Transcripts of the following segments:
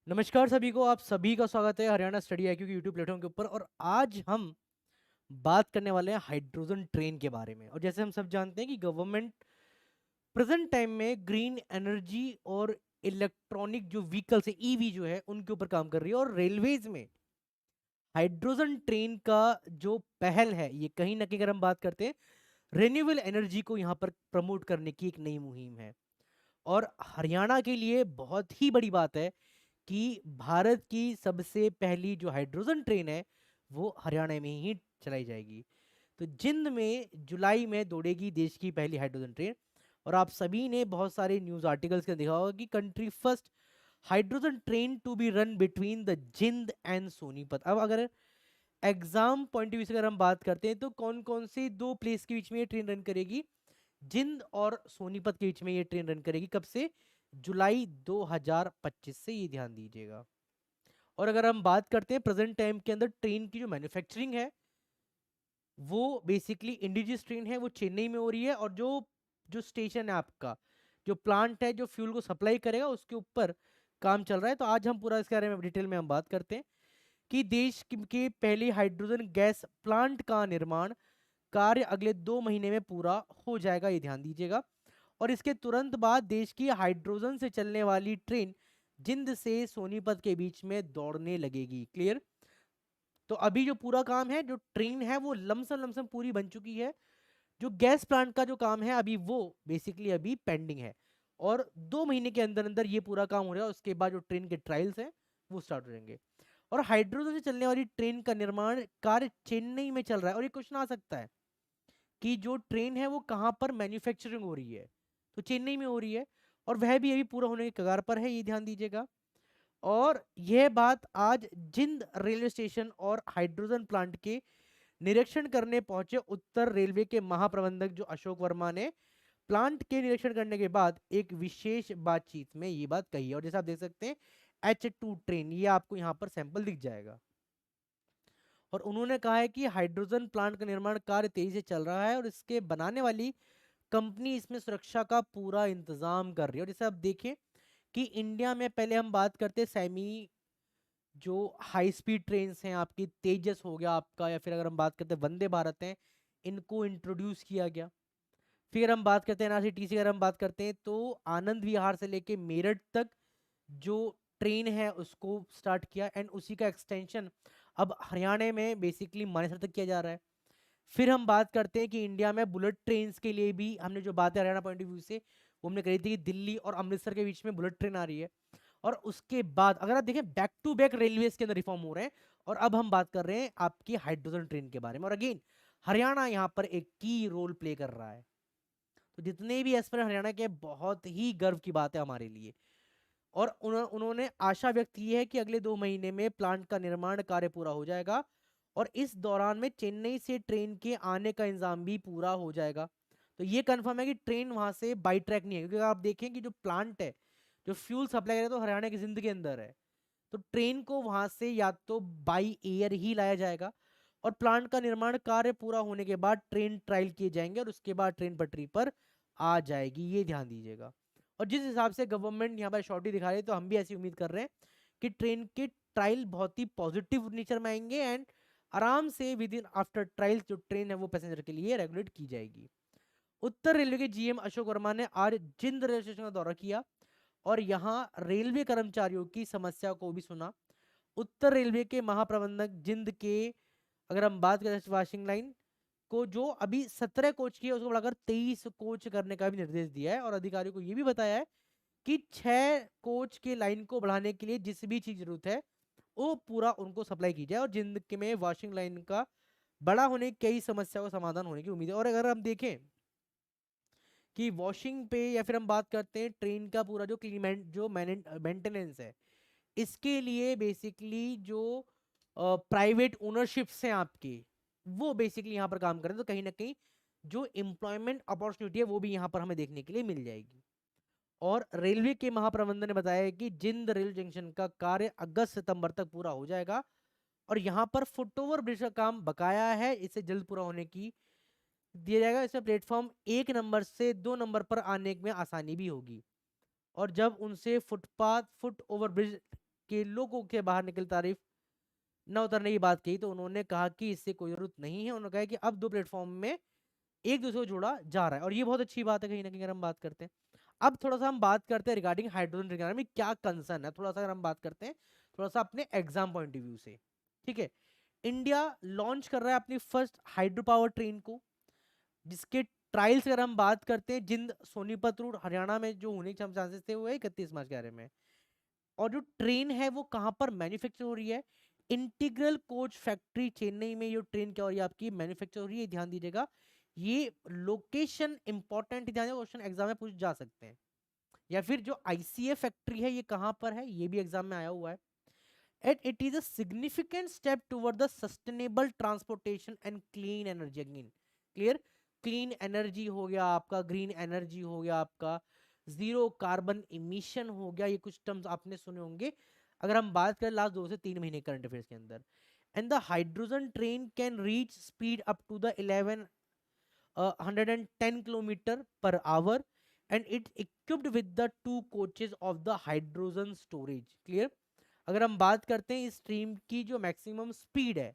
नमस्कार सभी को, आप सभी का स्वागत है हरियाणा स्टडी आईक्यू की यूट्यूब प्लेटफॉर्म के ऊपर। और आज हम बात करने वाले हैं हाइड्रोजन ट्रेन के बारे में। और जैसे हम सब जानते हैं कि गवर्नमेंट प्रेजेंट टाइम में ग्रीन एनर्जी और इलेक्ट्रॉनिक जो व्हीकल्स है, ईवी जो है, उनके ऊपर काम कर रही है। और रेलवेज में हाइड्रोजन ट्रेन का जो पहल है, ये कहीं ना कहीं अगर हम बात करते हैं रिन्यूएबल एनर्जी को यहाँ पर प्रमोट करने की एक नई मुहिम है। और हरियाणा के लिए बहुत ही बड़ी बात है कि भारत की सबसे पहली जो हाइड्रोजन ट्रेन है वो हरियाणा में ही चलाई जाएगी। तो जिंद में जुलाई में दौड़ेगी देश की पहली हाइड्रोजन ट्रेन। और आप सभी ने बहुत सारे न्यूज़ आर्टिकल्स में देखा होगा कि country first hydrogen train to be run between the Jind and Sonipat. अब अगर एग्जाम पॉइंट ऑफ व्यू से अगर हम बात करते हैं तो कौन कौन से दो प्लेस के बीच में ये ट्रेन रन करेगी? जिंद और सोनीपत के बीच में ये ट्रेन रन करेगी। कब से? जुलाई 2025 से, ये ध्यान दीजिएगा। और अगर हम बात करते हैं प्रेजेंट टाइम के अंदर ट्रेन की जो मैन्युफैक्चरिंग है वो बेसिकली इंडिजियस ट्रेन है, वो चेन्नई में हो रही है। और जो जो स्टेशन है आपका, जो प्लांट है जो फ्यूल को सप्लाई करेगा, उसके ऊपर काम चल रहा है। तो आज हम पूरा इसके बारे में डिटेल में हम बात करते हैं कि देश के पहले हाइड्रोजन गैस प्लांट का निर्माण कार्य अगले 2 महीने में पूरा हो जाएगा, ये ध्यान दीजिएगा। और इसके तुरंत बाद देश की हाइड्रोजन से चलने वाली ट्रेन जिंद से सोनीपत के बीच में दौड़ने लगेगी। क्लियर? तो अभी जो पूरा काम है, जो ट्रेन है वो लमसम लमसम पूरी बन चुकी है। जो गैस प्लांट का जो काम है अभी वो बेसिकली अभी पेंडिंग है। और 2 महीने के अंदर अंदर ये पूरा काम हो रहा है। उसके बाद जो ट्रेन के ट्रायल्स हैं वो स्टार्ट हो जाएंगे। और हाइड्रोजन से चलने वाली ट्रेन का निर्माण कार्य चेन्नई में चल रहा है। और ये क्वेश्चन आ सकता है कि जो ट्रेन है वो कहाँ पर मैन्युफैक्चरिंग हो रही है? तो चेन्नई में हो रही है। और वह भी अभी पूरा होने के कगार पर है, ये ध्यान दीजिएगा। और यह बात आज जिंद रेलवे स्टेशन और हाइड्रोजन प्लांट के निरीक्षण करने पहुंचे उत्तर रेलवे के महाप्रबंधक जो अशोक वर्मा ने प्लांट के निरीक्षण करने के बाद एक विशेष बातचीत में ये बात कही है। और जैसे आप देख सकते हैं H2 ट्रेन, ये आपको यहाँ पर सैंपल दिख जाएगा। और उन्होंने कहा है कि हाइड्रोजन प्लांट का निर्माण कार्य तेजी से चल रहा है और इसके बनाने वाली कंपनी इसमें सुरक्षा का पूरा इंतजाम कर रही है। और जैसे आप देखें कि इंडिया में पहले हम बात करते सेमी जो हाई स्पीड ट्रेन हैं आपकी, तेजस हो गया आपका, या फिर अगर हम बात करते हैं वंदे भारत हैं, इनको इंट्रोड्यूस किया गया। फिर हम बात करते हैं एनआरसीटीसी, अगर हम बात करते हैं तो आनंद विहार से लेके मेरठ तक जो ट्रेन है उसको स्टार्ट किया। एंड उसी का एक्सटेंशन अब हरियाणा में बेसिकली मानेसर तक किया जा रहा है। फिर हम बात करते हैं कि इंडिया में बुलेट ट्रेन के लिए भी हमने जो बात है हरियाणा पॉइंट ऑफ व्यू से वो हमने करी थी कि दिल्ली और अमृतसर के बीच में बुलेट ट्रेन आ रही है। और उसके बाद अगर आप देखें बैक टू बैक रेलवे के अंदर रिफॉर्म हो रहे हैं। और अब हम बात कर रहे हैं आपकी हाइड्रोजन ट्रेन के बारे में। और अगेन हरियाणा यहाँ पर एक की रोल प्ले कर रहा है। तो जितने भी एस्पिरेंट हरियाणा के, बहुत ही गर्व की बात है हमारे लिए। और उन्होंने आशा व्यक्त की है कि अगले 2 महीने में प्लांट का निर्माण कार्य पूरा हो जाएगा। और इस दौरान में चेन्नई से ट्रेन के आने का इंतजाम भी पूरा हो जाएगा। तो ये कंफर्म है कि ट्रेन वहां से बाई ट्रैक नहीं है, क्योंकि आप देखें कि जो प्लांट है जो फ्यूल सप्लाई करे तो हरियाणा की जिंद के अंदर है। तो ट्रेन को वहां से या तो बाई एयर ही लाया जाएगा। और प्लांट का निर्माण कार्य पूरा होने के बाद ट्रेन ट्रायल किए जाएंगे और उसके बाद ट्रेन पटरी पर आ जाएगी, ये ध्यान दीजिएगा। और जिस हिसाब से गवर्नमेंट यहाँ पर शॉर्टी दिखा रही है तो हम भी ऐसी उम्मीद कर रहे हैं कि ट्रेन के ट्रायल बहुत ही पॉजिटिव नेचर में आएंगे। एंड आराम से विद इन आफ्टर ट्रायल जो ट्रेन है वो पैसेंजर के लिए रेगुलेट की जाएगी। उत्तर रेलवे के जीएम अशोक वर्मा ने आज जिंद रेलवे स्टेशन का दौरा किया और यहाँ रेलवे कर्मचारियों की समस्या को भी सुना। उत्तर रेलवे के महाप्रबंधक जिंद के, अगर हम बात करें वाशिंग लाइन को जो अभी 17 कोच की है उसको बढ़ाकर 23 कोच करने का भी निर्देश दिया है। और अधिकारियों को यह भी बताया है कि 6 कोच के लाइन को बढ़ाने के लिए जिस भी चीज जरूरत है वो पूरा उनको सप्लाई की जाए। और जिंद के में वॉशिंग लाइन का बड़ा होने की कई समस्याओं का समाधान होने की उम्मीद है। और अगर हम देखें कि वॉशिंग पे या फिर हम बात करते हैं ट्रेन का पूरा जो क्लीन जो मेंटेनेंस है, इसके लिए बेसिकली जो प्राइवेट ओनरशिप्स हैं आपकी, वो बेसिकली यहाँ पर काम करें तो कहीं ना कहीं जो एम्प्लॉयमेंट अपॉर्चुनिटी है वो भी यहाँ पर हमें देखने के लिए मिल जाएगी। और रेलवे के महाप्रबंधक ने बताया है कि जिंद रेल जंक्शन का कार्य अगस्त सितंबर तक पूरा हो जाएगा। और यहाँ पर फुटओवर ब्रिज का काम बकाया है, इसे जल्द पूरा होने की दिया जाएगा। इसमें प्लेटफॉर्म 1 नंबर से 2 नंबर पर आने में आसानी भी होगी। और जब उनसे फुट ओवर ब्रिज के लोगों के बाहर निकल तारीफ न उतरने की बात कही, तो उन्होंने कहा कि इससे कोई जरूरत नहीं है। उन्होंने कहा कि अब दो प्लेटफॉर्म में एक दूसरे को जोड़ा जा रहा है, और ये बहुत अच्छी बात है कहीं ना कहीं अगर हम बात करते हैं। अब थोड़ा सा हम बात करते हैं रिगार्डिंग हाइड्रोजन ट्रेन में क्या कंसर्न है, थोड़ा सा अगर हम बात करते हैं थोड़ा सा अपने एग्जाम पॉइंट ऑफ व्यू से। ठीक है, इंडिया लॉन्च कर रहा है अपनी फर्स्ट हाइड्रो पावर ट्रेन को, जिसके ट्रायल्स अगर हम बात करते हैं जिंद सोनीपत रूट हरियाणा में जो होने के चांसेस थे वो है 31 मार्च के बारे में। और जो ट्रेन है वो कहाँ पर मैन्युफैक्चर हो रही है, इंटीग्रल कोच फैक्ट्री चेन्नई में ये ट्रेन क्या हो रही है आपकी मैन्युफैक्चर हो रही है, ध्यान दीजिएगा। ये लोकेशन इंपॉर्टेंट, ध्यान क्वेश्चन एग्जाम में पूछ जा सकते हैं। या फिर जो आईसीएफ फैक्ट्री है ये कहाँ पर है, ये भी एग्जाम में आया हुआ है। And it is a significant step toward the sustainable transportation and clean energy. Again clear, clean energy हो गया आपका, ग्रीन एनर्जी हो गया आपका, जीरो कार्बन इमिशन हो गया, ये कुछ टर्म्स आपने सुने होंगे अगर हम बात करें लास्ट 2 से 3 महीने करंट अफेयर्स के अंदर। And the hydrogen train can reach speed up to the 110 kilometre per hour and it equipped with the 2 coaches of the hydrogen storage. Clear, अगर हम बात करते हैं इस ट्रेन की जो मैक्सिमम स्पीड है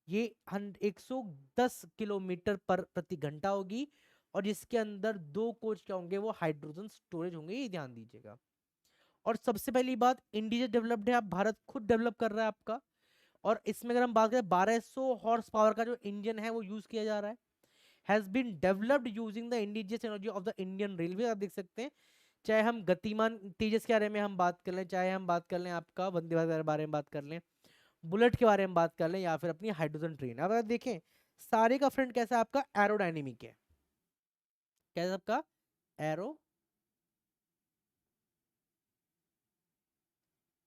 ये 110 किलोमीटर पर प्रति घंटा होगी, और इसके अंदर 2 कोच क्या होंगे, वो हाइड्रोजन स्टोरेज होंगे, ये ध्यान दीजिएगा। और सबसे पहली बात, इंडिया डेवलप्ड है, आप भारत खुद डेवलप कर रहा है आपका। और इसमें अगर हम बात करें 1200 हॉर्स पावर का जो इंजन है वो यूज किया जा रहा है, has been developed using the indigenous technology of the Indian railway. आप देख सकते हैं, चाहे हम गतिमान तेजस के बारे में हम बात कर लें, चाहे हम बात कर लें आपका वंदे भारत के बारे में बात कर लें, बुलेट के बारे में बात कर लें, या फिर अपनी हाइड्रोजन ट्रेन। अब अगर देखें सारे का फ्रंट कैसा है आपका, एरोडायनेमिक है, कैसा आपका एरो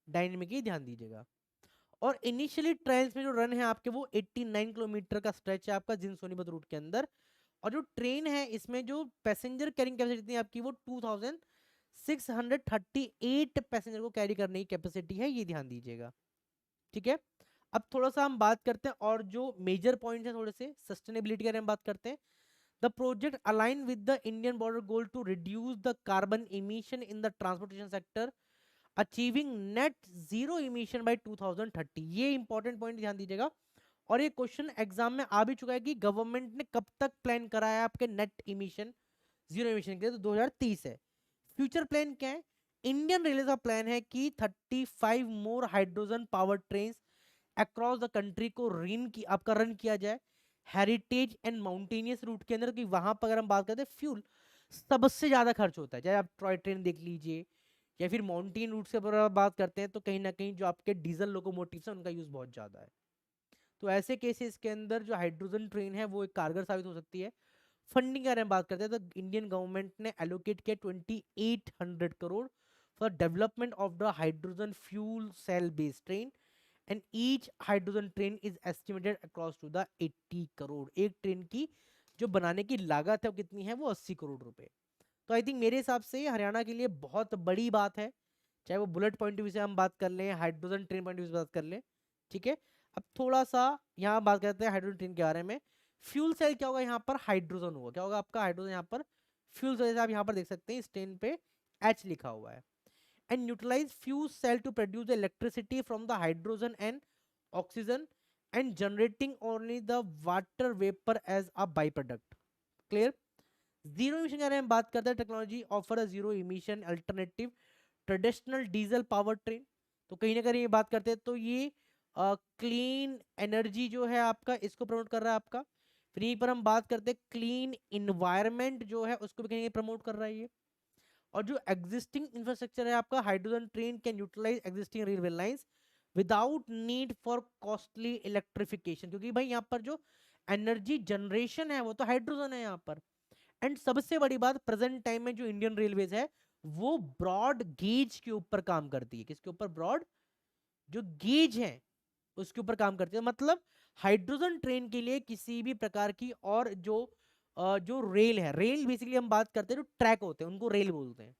डायनेमिक ही, ध्यान दीजिएगा। और इनिशियली ट्रायल्स में जो रन है आपके वो 89 किलोमीटर का स्ट्रेच है आपका जिन सोनीपत रूट के अंदर। और जो ट्रेन है इसमें जो पैसेंजर कैरिंग कैपेसिटी है आपकी वो 2638 पैसेंजर को कैरी करने की कैपेसिटी है, ये ध्यान दीजिएगा। ठीक है, अब थोड़ा सा हम बात करते हैं और जो मेजर पॉइंट्स हैं थोड़े से सस्टेनेबिलिटी के बारे में बात करते हैं। The project align with the Indian border goal to reduce the carbon emission in the transportation sector, achieving net zero emission by 2030। ये इंपॉर्टेंट पॉइंट ध्यान दीजिएगा। और ये क्वेश्चन एग्जाम में आ भी चुका है कि गवर्नमेंट ने कब तक प्लान करा है आपके नेट इमिशन जीरो इमिशन के लिए, तो 2030 है। फ्यूचर प्लान क्या है, इंडियन रेलवे का प्लान है कि 35 more hydrogen power train across the country को आपका रन किया जाए हेरिटेज एंड माउंटेनियस रूट के अंदर, कि वहां पर अगर हम बात करते हैं फ्यूल सबसे ज्यादा खर्च होता है, चाहे आप टॉय ट्रेन देख लीजिए या फिर माउंटेन रूट से अगर आप बात करते हैं तो कहीं ना कहीं जो आपके डीजल लोकोमोटिव है उनका यूज बहुत ज्यादा है। तो ऐसे केसेस के अंदर जो हाइड्रोजन ट्रेन है वो एक कारगर साबित हो सकती है। फंडिंग के बारे में बात करते हैं तो इंडियन गवर्नमेंट ने एलोकेट किया 2800 crore for development of the hydrogen fuel cell based train, and each hydrogen train is estimated across to the 80 crore. एक ट्रेन की जो बनाने की लागत है वो कितनी है, वो 80 करोड़ रुपए। तो आई थिंक मेरे हिसाब से हरियाणा के लिए बहुत बड़ी बात है, चाहे वो बुलेट पॉइंट ऑफ व्यू से हम बात कर लें, hydrogen train point of view से बात कर लें। ठीक है, अब थोड़ा सा यहाँ बात करते हैं हाइड्रोजन ट्रेन के बारे में। फ्यूल सेल क्या होगा, यहाँ पर हाइड्रोजन होगा, क्या होगा आपका हाइड्रोजन, यहाँ पर फ्यूल सेल आप यहाँ पर देख सकते हैं इस ट्रेन पे एच लिखा हुआ है। And utilise fuel cell to produce electricity from the hydrogen and oxygen and generating only the water vapour as a by product. Clear, zero emission के बारे में बात करते हैं, technology offer a zero emission alternative traditional diesel power train. तो कहीं ना कहीं ये बात करते हैं तो ये क्लीन एनर्जी जो है आपका इसको प्रमोट कर रहा है आपका। फिर यहीं पर हम बात करते हैं क्लीन इन्वायरमेंट जो है उसको भी कहीं प्रमोट कर रहा है ये। और जो एग्जिस्टिंग इंफ्रास्ट्रक्चर है आपका, hydrogen train can utilise existing railway lines without need for costly electrification, क्योंकि भाई यहाँ पर जो एनर्जी जनरेशन है वो तो हाइड्रोजन है यहाँ पर। एंड सबसे बड़ी बात, प्रेजेंट टाइम में जो इंडियन रेलवेज है वो ब्रॉड गेज के ऊपर काम करती है, किसके ऊपर, ब्रॉड जो गेज है उसके ऊपर काम करती है। मतलब हाइड्रोजन ट्रेन के लिए किसी भी प्रकार की और जो रेल है, रेल बेसिकली हम बात करते हैं जो ट्रैक होते हैं उनको रेल बोलते हैं।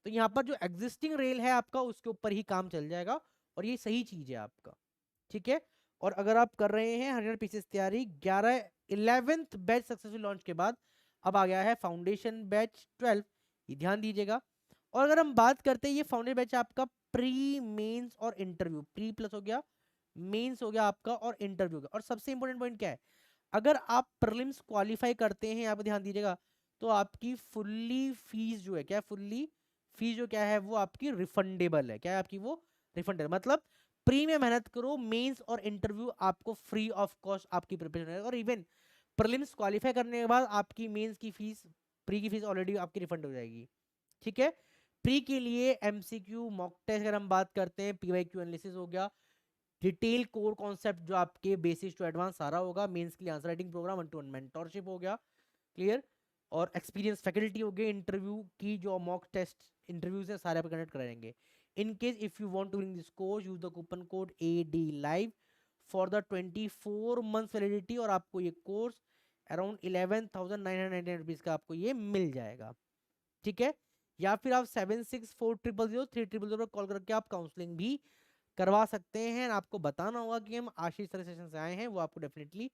तो यहाँ पर जो एग्जिस्टिंग रेल है आपका उसके ऊपर ही काम चल जाएगा, और ये सही चीज है आपका। ठीक है, और अगर आप कर रहे हैं हरियाणा पीसीएस तैयारी 11th बैच सक्सेसफुल लॉन्च के बाद अब आ गया है फाउंडेशन बैच 12, ये ध्यान दीजिएगा। और अगर हम बात करते हैं ये फाउंडेशन बैच आपका प्री मेंस और इंटरव्यू, प्री प्लस हो गया, मेंस हो गया आपका, और इंटरव्यू हो गया। और सबसे इंपॉर्टेंट पॉइंट क्या है, अगर आप प्रीलिम्स क्वालिफाई करते हैं, यहाँ पे ध्यान दीजिएगा, तो आपकी फुल्ली फीस जो है, क्या है, फुल्ली फीस जो क्या है वो आपकी रिफंडेबल है। क्या है आपकी वो रिफंडेबल, मतलब प्री में मेहनत करो, मेंस और इंटरव्यू आपको फ्री ऑफ कॉस्ट आपकी प्रिपरेशन है। और इवन प्रीलिम्स क्वालिफाई करने के बाद आपकी मेंस की फीस, प्री की फीस ऑलरेडी आपकी रिफंड हो जाएगी। ठीक है, प्री के लिए एमसीक्यू, मॉक टेस्ट अगर हम बात करते हैं, पीवाईक्यू एनालिसिस हो गया, डिटेल कोर कॉन्सेप्ट जो आपके बेसिक टू एडवांस सारा होगा, मेंस के लिए answer writing program, 1-to-1 mentorship हो गया, क्लियर, और एक्सपीरियंस फैकल्टी हो गए, इंटरव्यू की जो मॉक टेस्ट इंटरव्यूज हैं सारे आप कंडक्ट कराएंगे। In case if you want to win this course, use the coupon code AD live for the 24 months validity, और आपको ये कोर्स अराउंड 11,999 रुपीज का आपको ये मिल जाएगा। ठीक है, या फिर आप 76400300 पर कॉल करके आप काउंसलिंग भी करवा सकते हैं। आपको बताना होगा कि हम आशीष सर सेशन से आए हैं, वो आपको डेफिनेटली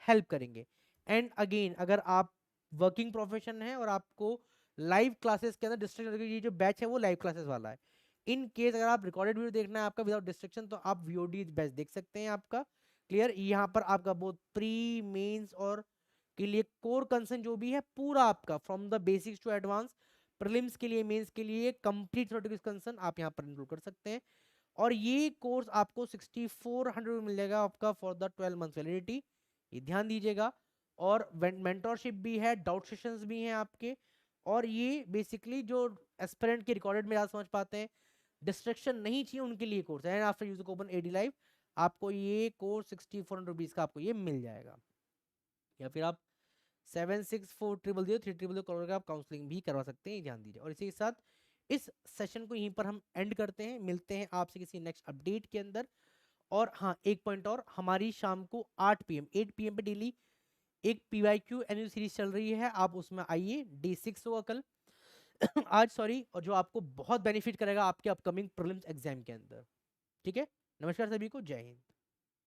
हेल्प करेंगे। एंड अगेन, अगर आप वर्किंग प्रोफेशन है और आपको लाइव क्लासेस के अंदर डिस्ट्रिक्शन, ये जो बैच है वो लाइव क्लासेस वाला है, इन केस अगर आप रिकॉर्डेड वीडियो देखना है आपका विदाउट डिस्ट्रक्शन, तो आप VOD बैच देख सकते हैं आपका, क्लियर। यहाँ पर आपका बहुत प्री मेंस और के लिए कोर कंसर्न जो भी है पूरा आपका from the basics to advance, prelims के लिए, मेंस के लिए कंप्लीट थ्योरेटिकल कंसर्न आप यहाँ पर इंक्लूड कर सकते हैं। और ये कोर्स आपको 6400 मिल जाएगा आपका फॉर द 12 मंथ वैलिडिटी, ये ध्यान दीजिएगा। और मेंटरशिप भी है, डाउट सेशंस भी हैं आपके, और ये बेसिकली जो एस्पिरेंट के रिकॉर्डेड में आप समझ पाते हैं, डिस्ट्रक्शन नहीं चाहिए उनके लिए कोर्स है। After use coupon AD live आपको ये कोर्स 6400 रुपीज का आपको ये मिल जाएगा। या फिर आप 76400300 कॉल करके आप काउंसलिंग भी करवा सकते हैं, ध्यान दीजिए। और इसी के साथ इस सेशन को यहीं पर हम एंड करते हैं, मिलते हैं आपसे किसी नेक्स्ट अपडेट के अंदर। और हाँ, एक पॉइंट और, हमारी शाम को 8 PM 8 PM पे डेली एक PYQ एनुअल सीरीज चल रही है, आप उसमें आइए। Day 6 होगा कल आज सॉरी, और जो आपको बहुत बेनिफिट करेगा आपके अपकमिंग प्रीलिम्स एग्जाम के अंदर। ठीक है, नमस्कार सभी को, जय हिंद।